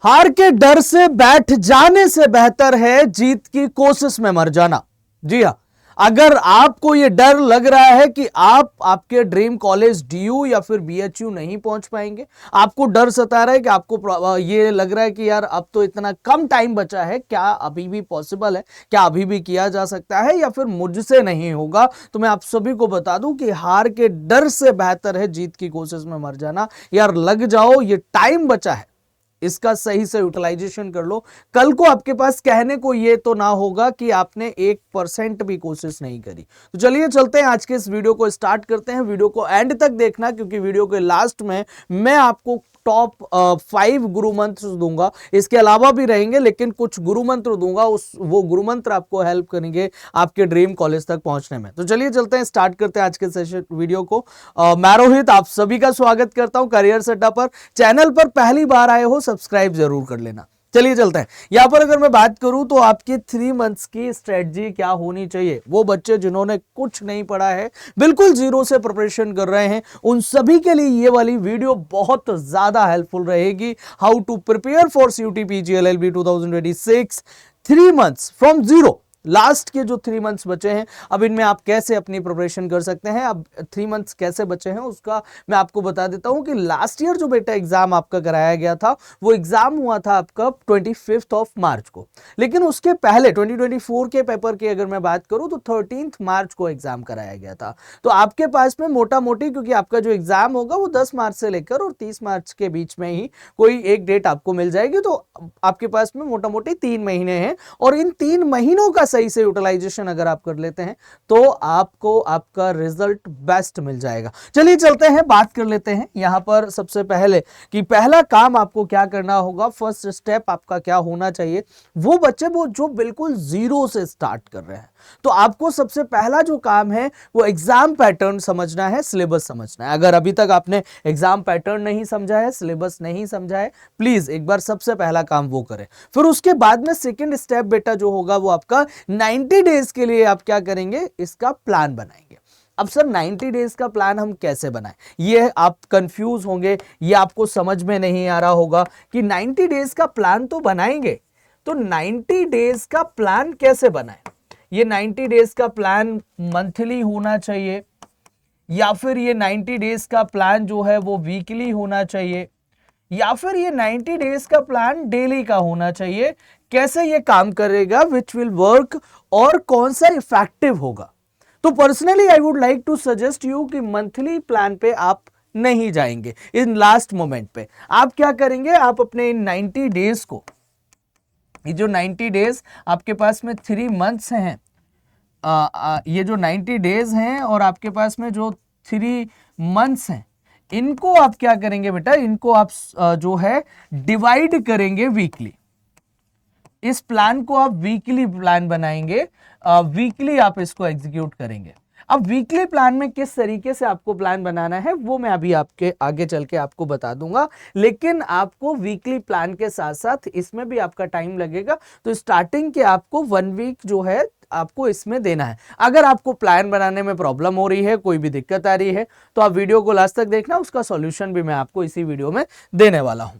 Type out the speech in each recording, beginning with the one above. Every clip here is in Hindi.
हार के डर से बैठ जाने से बेहतर है जीत की कोशिश में मर जाना। जी हां, अगर आपको यह डर लग रहा है कि आप आपके ड्रीम कॉलेज डीयू या फिर बीएचयू नहीं पहुंच पाएंगे, आपको डर सता रहा है कि आपको ये लग रहा है कि यार अब तो इतना कम टाइम बचा है, क्या अभी भी पॉसिबल है, क्या अभी भी किया जा सकता है या फिर मुझसे नहीं होगा, तो मैं आप सभी को बता दूं कि हार के डर से बेहतर है जीत की कोशिश में मर जाना। यार लग जाओ, ये टाइम बचा है, इसका सही से यूटिलाइजेशन कर लो। कल को आपके पास कहने को ये तो ना होगा कि आपने 1% भी कोशिश नहीं करी। तो चलिए चलते हैं, आज के इस वीडियो को स्टार्ट करते हैं। वीडियो को एंड तक देखना, क्योंकि वीडियो के लास्ट में मैं आपको टॉप 5 गुरु मंत्र दूंगा। इसके अलावा भी रहेंगे, लेकिन कुछ गुरु मंत्र दूंगा, वो गुरु मंत्र आपको हेल्प करेंगे आपके ड्रीम कॉलेज तक पहुंचने में। तो चलिए चलते हैं, स्टार्ट करते हैं आज के सेशन वीडियो को। मैं रोहित आप सभी का स्वागत करता हूं करियर सेटअप पर। चैनल पर पहली बार आए हो, सब्सक्राइब जरूर कर लेना। चलिए चलते हैं। यहां पर अगर मैं बात करूं तो आपकी 3 मंथ्स की स्ट्रेटजी क्या होनी चाहिए, वो बच्चे जिन्होंने कुछ नहीं पढ़ा है, बिल्कुल जीरो से प्रिपरेशन कर रहे हैं, उन सभी के लिए ये वाली वीडियो बहुत ज्यादा हेल्पफुल रहेगी। How to prepare for CUT PG LLB 2026 3 months from zero. Last के जो 3 मंथ्स बचे हैं, अब इनमें आप कैसे अपनी प्रिपरेशन कर सकते हैं। अब 3 मंथ्स कैसे बचे हैं उसका मैं आपको बता देता हूं कि लास्ट ईयर जो बेटा एग्जाम आपका कराया गया था, वो एग्जाम हुआ था आपका 25 मार्च को, लेकिन उसके पहले 2024 के पेपर की अगर मैं बात करूं तो 13 मार्च को एग्जाम कराया गया था। तो आपके पास में मोटा मोटी, क्योंकि आपका जो एग्जाम होगा वो 10 मार्च से लेकर और 30 मार्च के बीच में ही कोई एक डेट आपको मिल जाएगी, तो आपके पास में मोटा मोटी 3 महीने हैं, और इन 3 महीनों का सही से यूटिलाइजेशन अगर आप कर लेते हैं तो आपको आपका रिजल्ट बेस्ट मिल जाएगा। चलिए चलते हैं, बात कर लेते हैं यहां पर सबसे पहले कि पहला काम आपको क्या करना होगा, फर्स्ट स्टेप आपका क्या होना चाहिए। वो बच्चे वो जो बिल्कुल जीरो से स्टार्ट कर रहे हैं, तो आपको सबसे पहला जो काम है वो एग्जाम पैटर्न समझना है, सिलेबस समझना है। अगर अभी तक आपने एग्जाम पैटर्न नहीं समझा है, सिलेबस नहीं समझा है, प्लीज एक बार सबसे पहला काम वो करें। फिर उसके बाद में सेकंड स्टेप बेटा जो होगा वो आपका 90 डेज के लिए आप क्या करेंगे, इसका प्लान बनाएंगे। अब सर 90 डेज का प्लान हम कैसे बनाएं, ये आप कंफ्यूज होंगे, ये आपको समझ में नहीं आ रहा होगा कि 90 डेज का प्लान तो बनाएंगे, तो 90 डेज का प्लान कैसे बनाएं। ये 90 डेज का प्लान मंथली होना चाहिए, या फिर ये 90 डेज का प्लान जो है वो वीकली होना चाहिए, या फिर ये 90 डेज का प्लान डेली का होना चाहिए। कैसे ये काम करेगा, विच विल वर्क, और कौन सा इफेक्टिव होगा। तो personally I would like to suggest you कि मंथली प्लान पे आप नहीं जाएंगे। इन लास्ट मोमेंट पे आप क्या करेंगे, आप अपने इन 90 डेज को, ये जो 90 डेज आपके पास में 3 मंथ्स हैं, ये जो 90 डेज हैं और आपके पास में जो 3 मंथ्स हैं, इनको आप क्या करेंगे बेटा, इनको आप जो है डिवाइड करेंगे वीकली। इस प्लान को आप वीकली प्लान बनाएंगे, वीकली आप इसको एग्जीक्यूट करेंगे। अब वीकली प्लान में किस तरीके से आपको प्लान बनाना है वो मैं अभी आपके आगे चल के आपको बता दूंगा, लेकिन आपको वीकली प्लान के साथ साथ इसमें भी आपका टाइम लगेगा। तो स्टार्टिंग के आपको 1 वीक जो है आपको इसमें देना है। अगर आपको प्लान बनाने में प्रॉब्लम हो रही है, कोई भी दिक्कत आ रही है, तो आप वीडियो को लास्ट तक देखना, उसका सॉल्यूशन भी मैं आपको इसी वीडियो में देने वाला हूं।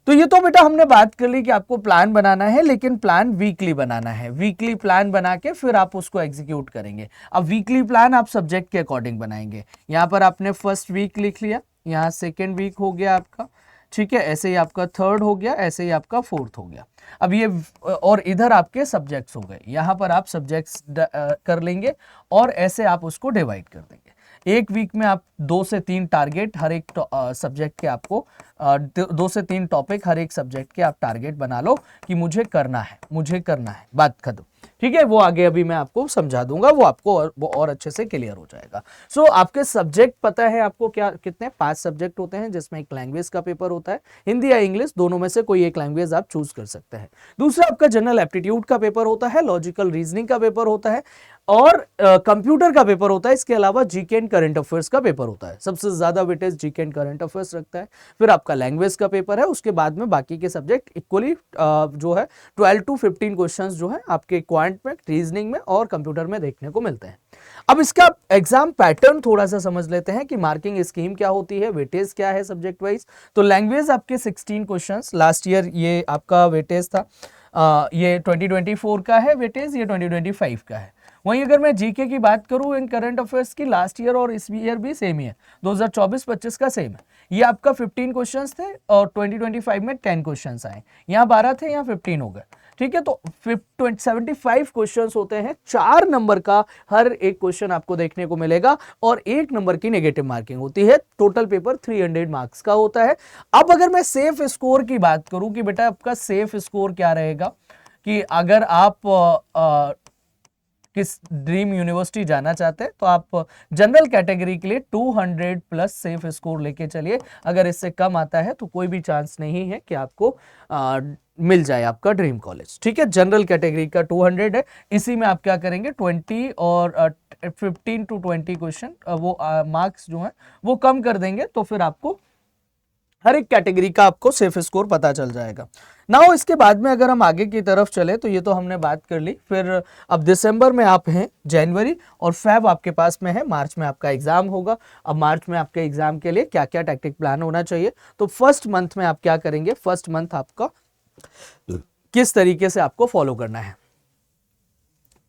तो ये तो बेटा हमने बात कर ली कि आपको प्लान बनाना है, लेकिन प्लान वीकली बनाना है। वीकली प्लान बना के फिर आप उसको एग्जीक्यूट करेंगे। अब वीकली प्लान आप सब्जेक्ट के अकॉर्डिंग बनाएंगे। यहां पर आपने फर्स्ट वीक लिख लिया, यहां सेकेंड वीक हो गया आपका, ठीक है, ऐसे ही आपका थर्ड हो गया, ऐसे ही आपका फोर्थ हो गया। अब ये और इधर आपके सब्जेक्ट्स हो गए, यहां पर आप सब्जेक्ट्स कर लेंगे और ऐसे आप उसको डिवाइड कर देंगे। एक वीक में आप 2 से 3 टारगेट हर एक सब्जेक्ट के, आपको 2 से 3 टॉपिक हर एक सब्जेक्ट के आप टारगेट बना लो कि मुझे करना है, मुझे करना है, बात खत्म। ठीक है, वो आगे अभी मैं आपको समझा दूंगा, वो आपको वो और अच्छे से क्लियर हो जाएगा। सो आपके सब्जेक्ट पता है आपको क्या, कितने 5 सब्जेक्ट होते हैं, जिसमें एक लैंग्वेज का पेपर होता है, हिंदी या इंग्लिश, दोनों में से कोई एक लैंग्वेज आप चूज कर सकते हैं। दूसरा आपका जनरल एप्टीट्यूड का पेपर होता है, लॉजिकल रीजनिंग का पेपर होता है, और कंप्यूटर का पेपर होता है। इसके अलावा जीके एंड करंट अफेयर्स का पेपर होता है, सबसे ज्यादा weightage GK and current affairs रखता है। फिर आपका लैंग्वेज का पेपर है, उसके बाद में बाकी के सब्जेक्ट इक्वली जो है 12 to 15 क्वेश्चंस जो है आपके क्वांट में, रीजनिंग में और कंप्यूटर में देखने को मिलते हैं। अब इसका एग्जाम पैटर्न थोड़ा सा समझ लेते हैं कि मार्किंग स्कीम क्या होती है, वेटेज क्या है सब्जेक्ट वाइज। तो लैंग्वेज आपके 16 क्वेश्चंस, लास्ट ईयर ये आपका वेटेज था, ये 2024 का है वेटेज, ये 2025 का है। वहीं अगर मैं जीके की बात करूं इन करंट अफेयर्स की, लास्ट ईयर और इस ईयर भी सेम ही है, 2024-25 का सेम है। ये आपका 15 क्वेश्चंस थे और 2025 में 10 क्वेश्चंस आए, यहाँ 12 थे, यहाँ 15 हो गए। ठीक है, तो 75 क्वेश्चंस होते हैं, 4 नंबर का हर एक क्वेश्चन आपको देखने को मिलेगा और 1 नंबर की नेगेटिव मार्किंग होती है। टोटल पेपर 300 मार्क्स का होता है। अब अगर मैं सेफ स्कोर की बात करूं कि बेटा आपका सेफ स्कोर क्या रहेगा, कि अगर आप किस ड्रीम यूनिवर्सिटी जाना चाहते हैं तो आप जनरल कैटेगरी के लिए 200 प्लस सेफ स्कोर लेके चलिए। अगर इससे कम आता है तो कोई भी चांस नहीं है कि आपको मिल जाए आपका ड्रीम कॉलेज। ठीक है, जनरल कैटेगरी का 200 है, इसी में आप क्या करेंगे 20 और 15 to 20 क्वेश्चन वो मार्क्स जो है वो कम कर देंगे, तो फिर आपको हर एक कैटेगरी का आपको सेफ स्कोर पता चल जाएगा। नाउ इसके बाद में अगर हम आगे की तरफ चले तो ये तो हमने बात कर ली। फिर अब दिसंबर में आप हैं, जनवरी और फेब आपके पास में है, मार्च में आपका एग्जाम होगा। अब मार्च में आपके एग्जाम के लिए क्या क्या टैक्टिक प्लान होना चाहिए, तो फर्स्ट मंथ में आप क्या करेंगे, फर्स्ट मंथ आपका किस तरीके से आपको फॉलो करना है,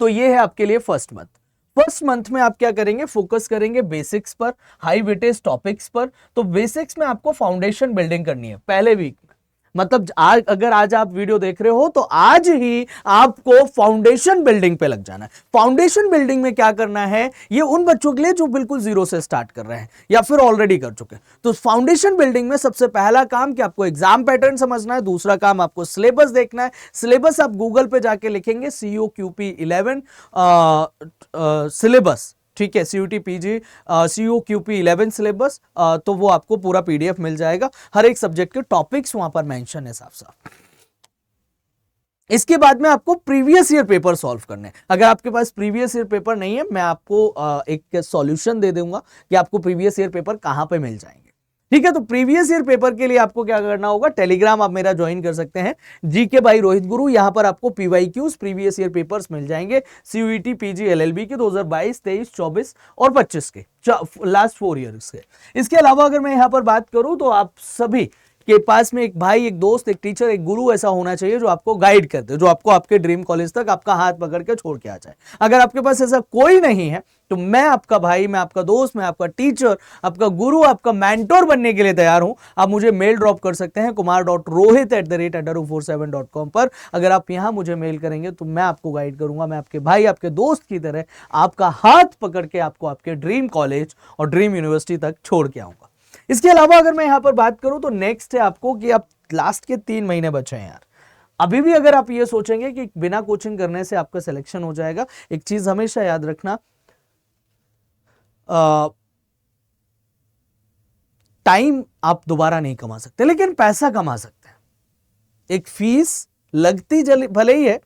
तो ये है आपके लिए फर्स्ट मंथ। फर्स्ट मंथ में आप क्या करेंगे, फोकस करेंगे बेसिक्स पर, हाई वेटेज टॉपिक्स पर। तो बेसिक्स में आपको फाउंडेशन बिल्डिंग करनी है पहले वीक में, मतलब अगर आज आप वीडियो देख रहे हो तो आज ही आपको फाउंडेशन बिल्डिंग पे लग जाना है। फाउंडेशन बिल्डिंग में क्या करना है, ये उन बच्चों के लिए जो बिल्कुल जीरो से स्टार्ट कर रहे हैं या फिर ऑलरेडी कर चुके हैं। तो फाउंडेशन बिल्डिंग में सबसे पहला काम कि आपको एग्जाम पैटर्न समझना है, दूसरा काम आपको सिलेबस देखना है। सिलेबस आप गूगल पे जाके लिखेंगे COQP 11 सिलेबस, ठीक है, CUT PG COQP 11 सिलेबस, तो वो आपको पूरा PDF मिल जाएगा, हर एक सब्जेक्ट के टॉपिक्स वहां पर मेंशन है साफ साफ। इसके बाद में आपको प्रीवियस ईयर पेपर सॉल्व करने हैं। अगर आपके पास प्रीवियस ईयर पेपर नहीं है, मैं आपको एक सॉल्यूशन दे दूंगा कि आपको प्रीवियस ईयर पेपर कहां पे मिल जाएंगे। ठीक है, तो प्रीवियस ईयर पेपर के लिए आपको क्या करना होगा, टेलीग्राम आप मेरा ज्वाइन कर सकते हैं, जीके बाई रोहित गुरु। यहां पर आपको PYQs प्रीवियस ईयर पेपर्स मिल जाएंगे, CUET PG LLB के 2022, 23, 24 और 25 के लास्ट 4 ईयर्स के। इसके अलावा अगर मैं यहां पर बात करूं तो आप सभी के पास में एक भाई, एक दोस्त, एक टीचर, एक गुरु ऐसा होना चाहिए जो आपको गाइड कर दे, जो आपको आपके ड्रीम कॉलेज तक आपका हाथ पकड़ के छोड़ के आ जाए। अगर आपके पास ऐसा कोई नहीं है तो मैं आपका भाई, मैं आपका दोस्त, मैं आपका टीचर, आपका गुरु, आपका मेंटोर बनने के लिए तैयार हूं। आप मुझे मेल ड्रॉप कर सकते हैं kumar.rohit@addaru47.com पर। अगर आप यहां मुझे मेल करेंगे तो मैं आपको गाइड करूंगा, मैं आपके भाई, आपके दोस्त की तरह आपका हाथ पकड़ के आपको आपके ड्रीम कॉलेज और ड्रीम यूनिवर्सिटी तक छोड़ के आऊंगा। इसके अलावा अगर मैं यहां पर बात करूं तो नेक्स्ट है आपको कि आप लास्ट के 3 महीने बचे हैं यार। अभी भी अगर आप ये सोचेंगे कि बिना कोचिंग करने से आपका सिलेक्शन हो जाएगा, एक चीज हमेशा याद रखना, टाइम आप दोबारा नहीं कमा सकते लेकिन पैसा कमा सकते हैं। एक फीस लगती भले ही है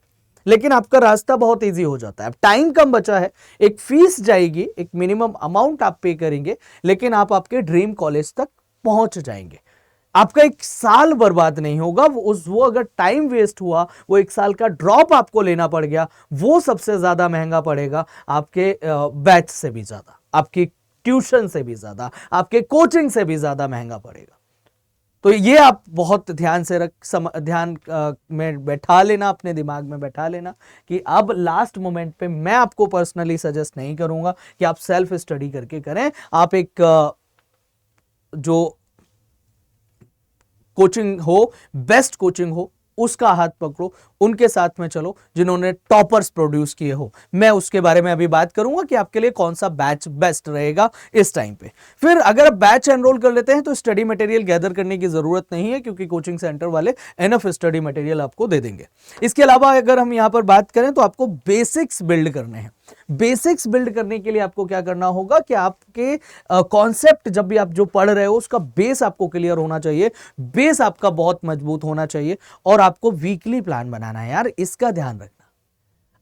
लेकिन आपका रास्ता बहुत इजी हो जाता है। टाइम कम बचा है, एक फीस जाएगी, एक मिनिमम अमाउंट आप पे करेंगे, लेकिन आप आपके ड्रीम कॉलेज तक पहुंच जाएंगे। आपका 1 साल बर्बाद नहीं होगा। वो अगर टाइम वेस्ट हुआ, वो 1 साल का ड्रॉप आपको लेना पड़ गया, वो सबसे ज्यादा महंगा पड़ेगा, आपके बैच से भी ज्यादा, आपकी ट्यूशन से भी ज्यादा, आपके कोचिंग से भी ज्यादा महंगा पड़ेगा। तो ये आप बहुत ध्यान से ध्यान में बैठा लेना, अपने दिमाग में बैठा लेना कि अब लास्ट मोमेंट पे मैं आपको पर्सनली सजेस्ट नहीं करूंगा कि आप सेल्फ स्टडी करके करें। आप एक जो कोचिंग हो, बेस्ट कोचिंग हो, उसका हाथ पकड़ो, उनके साथ में चलो जिन्होंने टॉपर्स प्रोड्यूस किए हो। मैं उसके बारे में अभी बात करूंगा कि आपके लिए कौन सा बैच बेस्ट रहेगा इस टाइम पे। फिर अगर आप बैच एनरोल कर लेते हैं तो स्टडी मटेरियल गैदर करने की जरूरत नहीं है, क्योंकि कोचिंग सेंटर वाले एनफ स्टडी मटेरियल आपको दे देंगे। इसके अलावा अगर हम यहां पर बात करें तो आपको बेसिक्स बिल्ड करने हैं। बेसिक्स बिल्ड करने के लिए आपको क्या करना होगा कि आपके कॉन्सेप्ट जब भी आप जो पढ़ रहे हो उसका बेस आपको क्लियर होना चाहिए, बेस आपका बहुत मजबूत होना चाहिए, और आपको वीकली प्लान बनाना है यार, इसका ध्यान रखना।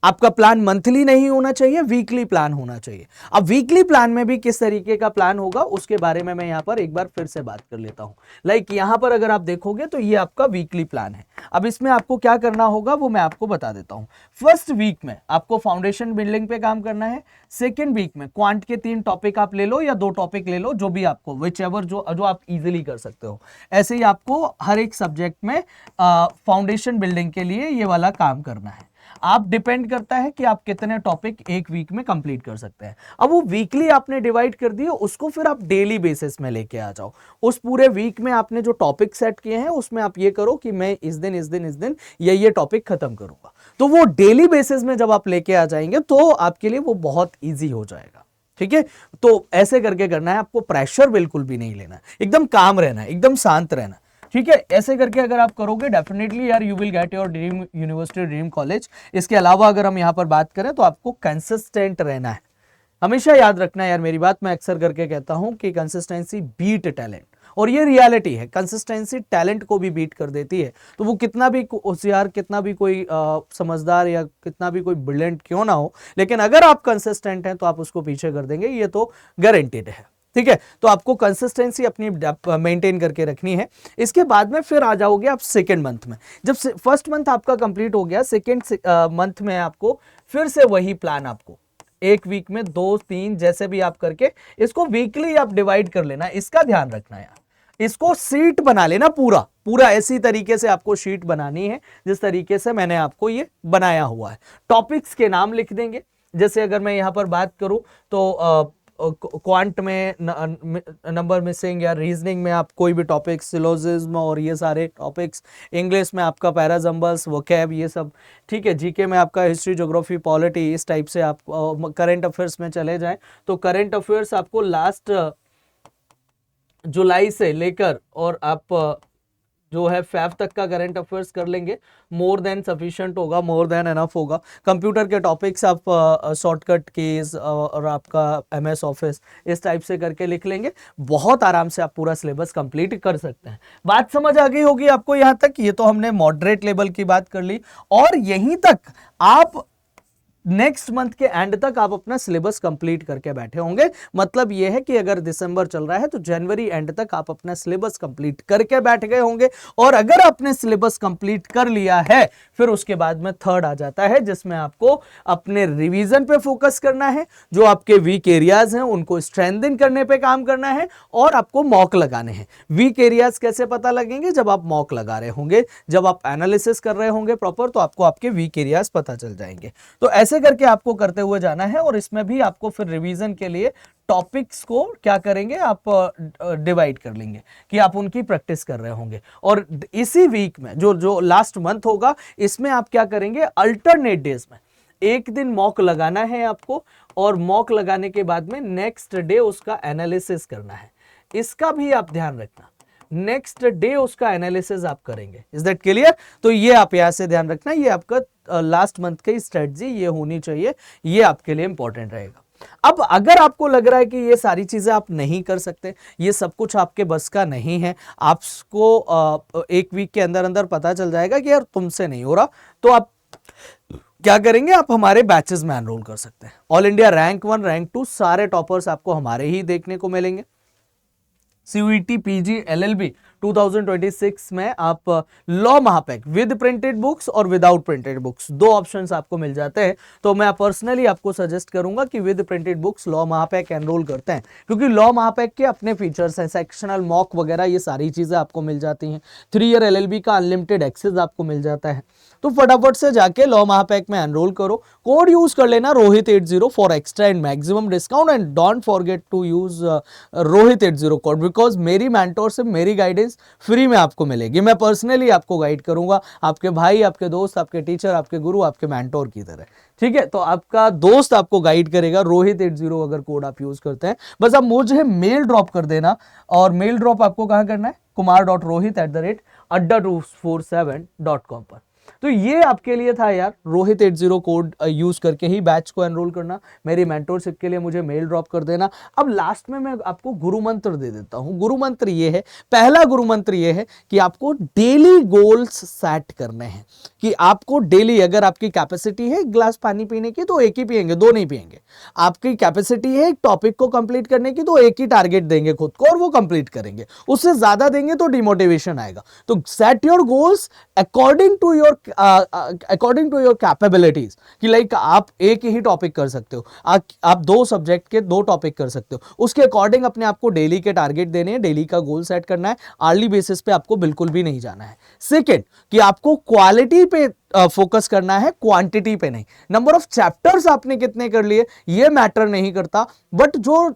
आपका प्लान मंथली नहीं होना चाहिए, वीकली प्लान होना चाहिए। अब वीकली प्लान में भी किस तरीके का प्लान होगा उसके बारे में मैं यहां पर एक बार फिर से बात कर लेता हूं। लाइक यहां पर अगर आप देखोगे तो ये आपका वीकली प्लान है। अब इसमें आपको क्या करना होगा वो मैं आपको बता देता हूं। फर्स्ट वीक में आपको फाउंडेशन बिल्डिंग पे काम करना है। सेकेंड वीक में क्वांट के 3 टॉपिक आप ले लो या 2 टॉपिक ले लो, जो भी आपको विच एवर जो आप इजिली कर सकते हो। ऐसे ही आपको हर एक सब्जेक्ट में फाउंडेशन बिल्डिंग के लिए ये वाला काम करना है। आप डिपेंड करता है कि आप कितने टॉपिक एक वीक में कंप्लीट कर सकते हैं। अब वो वीकली आपने डिवाइड कर दिया, उसको फिर आप डेली बेसिस में लेके आ जाओ। उस पूरे वीक में आपने जो टॉपिक सेट किए हैं उसमें आप ये करो कि मैं इस दिन ये टॉपिक खत्म करूंगा। तो वो डेली बेसिस में जब आप लेके आ जाएंगे तो आपके लिए वो बहुत ईजी हो जाएगा। ठीक है, तो ऐसे करके करना है, आपको प्रेशर बिल्कुल भी नहीं लेना है, एकदम काम रहना है, एकदम शांत रहना। ठीक है, ऐसे करके अगर आप करोगे डेफिनेटली यार you will get your dream university, dream college. इसके अलावा अगर हम यहाँ पर बात करें तो आपको कंसिस्टेंट रहना है। हमेशा याद रखना है यार, मेरी बात मैं अक्सर करके कहता हूं कि कंसिस्टेंसी बीट टैलेंट, और ये रियलिटी है। कंसिस्टेंसी टैलेंट को भी बीट कर देती है। तो वो कितना भी होशियार, कितना भी कोई समझदार या कितना भी कोई ब्रिलियंट क्यों ना हो, लेकिन अगर आप कंसिस्टेंट हैं तो आप उसको पीछे कर देंगे, ये तो गारंटेड है। ठीक है, तो आपको कंसिस्टेंसी अपनी मेंटेन करके रखनी है। इसके बाद में फिर आ जाओगे आप सेकेंड मंथ में। जब फर्स्ट मंथ आपका कंप्लीट हो गया, सेकेंड मंथ में आपको फिर से वही प्लान, आपको एक वीक में 2-3 जैसे भी आप करके इसको वीकली आप डिवाइड कर लेना। इसका ध्यान रखना यार, इसको शीट बना लेना, पूरा पूरा ऐसी तरीके से आपको शीट बनानी है जिस तरीके से मैंने आपको ये बनाया हुआ है। टॉपिक्स के नाम लिख देंगे। जैसे अगर मैं यहां पर बात करूं तो क्वांट में नंबर मिसिंग या रीजनिंग में आप कोई भी टॉपिक, सिलोजिज्म और ये सारे टॉपिक्स, इंग्लिश में आपका पैराजम्बल्स, वोकैब, ये सब। ठीक है, जीके में आपका हिस्ट्री, ज्योग्राफी, पॉलिटी, इस टाइप से आप करंट अफेयर्स में चले जाएं तो करंट अफेयर्स आपको लास्ट जुलाई से लेकर और आप जो है फेब तक का करंट अफेयर्स कर लेंगे, मोर देन सफिशिएंट होगा, मोर देन एनफ होगा। कंप्यूटर के टॉपिक्स आप शॉर्टकट कीज और आपका एमएस ऑफिस इस टाइप से करके लिख लेंगे, बहुत आराम से आप पूरा सिलेबस कंप्लीट कर सकते हैं। बात समझ आ गई होगी आपको यहाँ तक। ये तो हमने मॉडरेट लेवल की बात कर ली, और यहीं तक आप नेक्स्ट मंथ के एंड तक आप अपना सिलेबस कंप्लीट करके बैठे होंगे। मतलब यह है कि अगर दिसंबर चल रहा है तो जनवरी एंड तक आप अपना सिलेबस कंप्लीट करके बैठ गए होंगे। और अगर आपने सिलेबस कंप्लीट कर लिया है, फिर उसके बाद में थर्ड आ जाता है जिसमें आपको अपने रिवीजन पे फोकस करना है, जो आपके वीक एरियाज हैं उनको स्ट्रेंथन करने पे काम करना है, और आपको मॉक लगाने हैं। वीक एरियाज कैसे पता लगेंगे? जब आप मॉक लगा रहे होंगे, जब आप एनालिसिस कर रहे होंगे प्रॉपर, तो आपको आपके वीक एरियाज पता चल जाएंगे। तो ऐसे करके आपको करते हुए जाना है, और इसमें भी आपको फिर रिवीजन के लिए टॉपिक्स को क्या करेंगे, आप डिवाइड कर लेंगे कि आप उनकी प्रैक्टिस कर रहे होंगे। और इसी वीक में जो लास्ट मंथ होगा, इसमें आप क्या करेंगे, अल्टरनेट डेज में एक दिन मॉक लगाना है आपको, और मॉक लगाने के बाद में नेक्स्ट डे उसका एनालिसिस करना है। इसका भी आप ध्यान रखना, नेक्स्ट डे उसका एनालिसिस आप करेंगे। Is that clear? तो ये आप यहां से ध्यान रखना, ये आपका लास्ट मंथ की स्ट्रेटजी ये होनी चाहिए, ये आपके लिए इंपॉर्टेंट रहेगा। अब अगर आपको लग रहा है कि ये सारी चीजें आप नहीं कर सकते, ये सब कुछ आपके बस का नहीं है, आपको एक वीक के अंदर अंदर पता चल जाएगा कि यार तुमसे नहीं हो रहा, तो आप क्या करेंगे, आप हमारे बैचेस में एनरोल कर सकते हैं। ऑल इंडिया रैंक 1, रैंक 2 सारे टॉपर्स आपको हमारे ही देखने को मिलेंगे। CUET PG LLB 2026 में आप लॉ महापैक विद प्रिंटेड बुक्स और विदाउट प्रिंटेड बुक्स, 2 ऑप्शंस आपको मिल जाते हैं। तो मैं पर्सनली आपको सजेस्ट करूंगा कि विद प्रिंटेड बुक्स लॉ महापैक एनरोल करते हैं, क्योंकि लॉ महापैक के अपने फीचर्स हैं, सेक्शनल मॉक वगैरह ये सारी चीजें आपको मिल जाती हैं। 3 ईयर LLB का अनलिमिटेड एक्सेस आपको मिल जाता है। तो फटाफट से जाके लॉ महापैक में एनरोल करो, कोड यूज कर लेना रोहित80 for extra and maximum discount, and don't forget to use रोहित80 कोड, बिकॉज मेरी मेंटोरशिप, मेरी गाइडेंस फ्री में आपको मिलेगी। मैं पर्सनली आपको गाइड करूंगा, आपके भाई, आपके दोस्त, आपके टीचर, आपके गुरु, आपके मेंटोर की तरह। ठीक है, तो आपका दोस्त आपको गाइड करेगा, रोहित80 अगर कोड आप यूज करते हैं। बस आप मुझे मेल ड्रॉप कर देना, और मेल ड्रॉप आपको कहां करना है, kumar.rohit@adda247.com पर। तो ये आपके लिए था यार, रोहित 80 कोड यूज करके ही बैच को एनरोल करना। मेरी मेंटोरशिप के लिए मुझे मेल ड्रॉप कर देना। अब लास्ट में मैं आपको गुरु मंत्र दे देता हूं। गुरु मंत्र ये है, पहला गुरु मंत्र ये है कि आपको डेली गोल्स सेट करने हैं, कि आपको डेली, अगर आपकी कैपेसिटी है एक ग्लास पानी पीने की तो एक ही पिएंगे, दो नहीं पिएंगे। आपकी कैपेसिटी है एक टॉपिक को कंप्लीट करने की तो एक ही टारगेट देंगे खुद को और वो कंप्लीट करेंगे। उससे ज्यादा देंगे तो डिमोटिवेशन आएगा। तो set your goals according to your capabilities, कि लाइक आप एक ही टॉपिक कर सकते हो, आप 2 सब्जेक्ट के 2 टॉपिक कर सकते हो। उसके अकॉर्डिंग अपने आपको डेली के टारगेट देने हैं, डेली का गोल सेट करना है। आर्ली बेसिस पे आपको बिल्कुल भी नहीं जाना है। सेकेंड, कि आपको क्वालिटी पे फोकस करना है, क्वांटिटी पे नहीं। नंबर ऑफ चैप्टर्स आपने कितने कर लिए ये मैटर नहीं करता, बट जो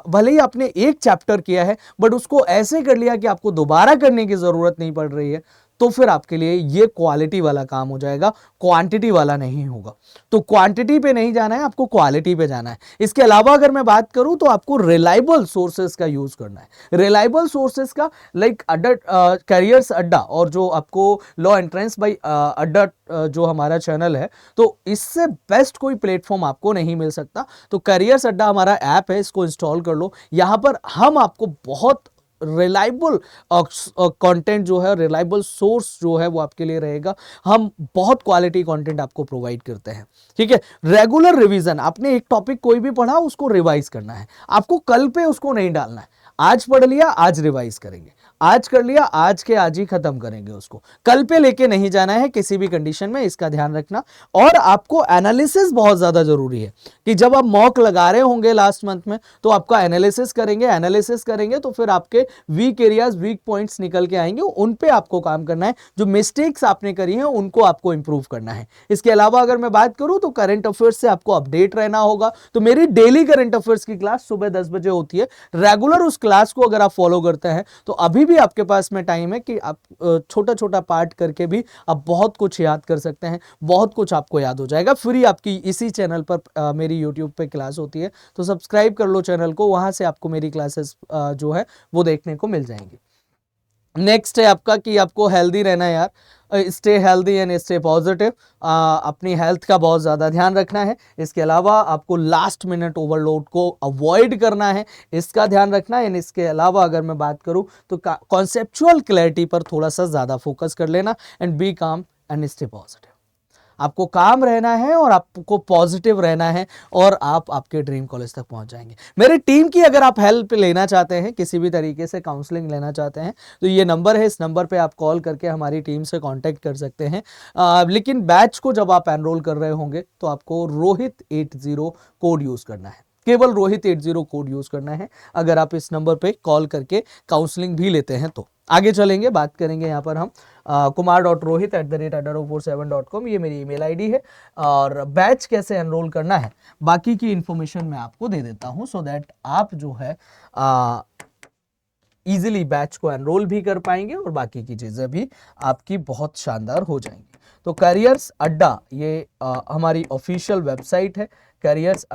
भले ही आपने एक चैप्टर किया है बट उसको ऐसे कर लिया कि आपको दोबारा करने की जरूरत नहीं पड़ रही है, तो फिर आपके लिए ये क्वालिटी वाला काम हो जाएगा, क्वांटिटी वाला नहीं होगा। तो क्वांटिटी पे नहीं जाना है, आपको क्वालिटी पे जाना है। इसके अलावा अगर मैं बात करूं तो आपको रिलायबल सोर्सेस का यूज करना है। रिलायबल सोर्सेस का लाइक अड्डा, कैरियर्स अड्डा, और जो आपको लॉ एंट्रेंस बाय अड्डा जो हमारा चैनल है, तो इससे बेस्ट कोई प्लेटफॉर्म आपको नहीं मिल सकता। तो कैरियर्स अड्डा हमारा ऐप है, इसको इंस्टॉल कर लो। यहां पर हम आपको बहुत रिलायबल कंटेंट जो है, रिलायबल सोर्स जो है वो आपके लिए रहेगा। हम बहुत क्वालिटी कंटेंट आपको प्रोवाइड करते हैं, ठीक है। रेगुलर रिवीजन, आपने एक टॉपिक कोई भी पढ़ा उसको रिवाइज करना है, आपको कल पे उसको नहीं डालना है। आज पढ़ लिया आज रिवाइज करेंगे, आज कर लिया आज के आज ही खत्म करेंगे, उसको कल पे लेके नहीं जाना है किसी भी कंडीशन में, इसका ध्यान रखना। और आपको एनालिसिस बहुत ज्यादा जरूरी है, कि जब आप मॉक लगा रहे होंगे लास्ट मंथ में तो आपका एनालिसिस करेंगे तो फिर आपके वीक एरियाज, वीक पॉइंट्स निकल के आएंगे, उन पे आपको काम करना है। जो मिस्टेक्स आपने करी हैं उनको आपको इंप्रूव करना है। इसके अलावा अगर मैं बात करूं तो करंट अफेयर्स से आपको अपडेट रहना होगा। तो मेरी डेली करंट अफेयर्स की क्लास सुबह 10 बजे होती है। रेगुलर उस क्लास को अगर आप फॉलो करते हैं तो अभी भी आपके पास में टाइम है कि आप छोटा छोटा पार्ट करके भी आप बहुत कुछ याद कर सकते हैं, बहुत कुछ आपको याद हो जाएगा। फ्री आपकी इसी चैनल पर मेरी यूट्यूब पे क्लास होती है, तो सब्सक्राइब कर लो चैनल को, वहां से आपको मेरी क्लासेस जो है वो देखने को मिल जाएंगी। नेक्स्ट है आपका कि आपको हेल्दी रहना है यार, stay healthy and stay positive. अपनी हेल्थ का बहुत ज़्यादा ध्यान रखना है। इसके अलावा आपको लास्ट मिनट ओवरलोड को अवॉइड करना है, इसका ध्यान रखना है। इसके अलावा अगर मैं बात करूं तो कॉन्सेप्चुअल क्लैरिटी पर थोड़ा सा ज़्यादा फोकस कर लेना, एंड बी काम एंड स्टे पॉजिटिव। आपको काम रहना है और आपको पॉजिटिव रहना है, और आप आपके ड्रीम कॉलेज तक पहुंच जाएंगे। मेरी टीम की अगर आप हेल्प लेना चाहते हैं, किसी भी तरीके से काउंसलिंग लेना चाहते हैं, तो ये नंबर है, इस नंबर पे आप कॉल करके हमारी टीम से कांटेक्ट कर सकते हैं। लेकिन बैच को जब आप एनरोल कर रहे होंगे तो आपको रोहित 80 कोड यूज करना है, केवल रोहित 80 कोड यूज करना है। अगर आप इस नंबर पे कॉल करके काउंसलिंग भी लेते हैं तो आगे चलेंगे, बात करेंगे यहाँ पर हम kumar.rohit@adaro47.com, ये मेरी ईमेल आईडी है। और बैच कैसे एनरोल करना है बाकी की इंफॉर्मेशन मैं आपको दे देता हूं, सो दैट आप जो है इजीली बैच को एनरोल भी कर पाएंगे और बाकी की चीजें भी आपकी बहुत शानदार हो जाएंगी। तो कैरियर्स अड्डा ये हमारी ऑफिशियल वेबसाइट है, कैरियर्स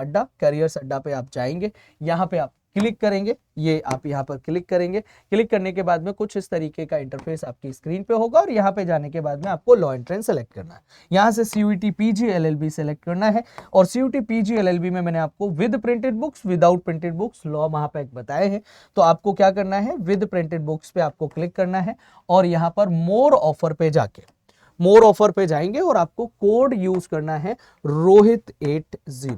अड्डा पे आप जाएंगे, यहाँ पे आप क्लिक करेंगे, ये आप यहाँ पर क्लिक करेंगे। क्लिक करने के बाद में कुछ इस तरीके का इंटरफेस आपकी स्क्रीन पे होगा, और यहाँ पे जाने के बाद में आपको लॉ एंट्रेंस सेलेक्ट करना है। यहाँ से CUET PG LLB सेलेक्ट करना है, और CUET PG LLB में मैंने आपको with printed books, without printed books law वहाँ पे बताए हैं। तो आपको क्या करना है, विद प्रिंटेड बुक्स पे आपको क्लिक करना है, और यहाँ पर मोर ऑफर पे जाके मोर ऑफर पे जाएंगे और आपको कोड यूज करना है रोहित 80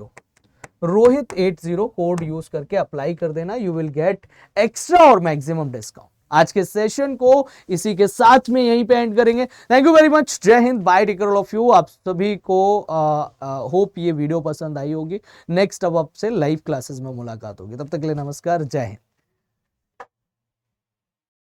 कोड यूज करके अप्लाई कर देना। यू विल गेट एक्स्ट्रा और मैक्सिमम डिस्काउंट। आज के सेशन को इसी के साथ में यहीं पे एंड करेंगे। Thank you very much, Jai Hind, bye, take care of you. आप सभी को होप ये वीडियो पसंद आई होगी। नेक्स्ट अब आपसे लाइव क्लासेस में मुलाकात होगी, तब तक के लिए नमस्कार, जय हिंद।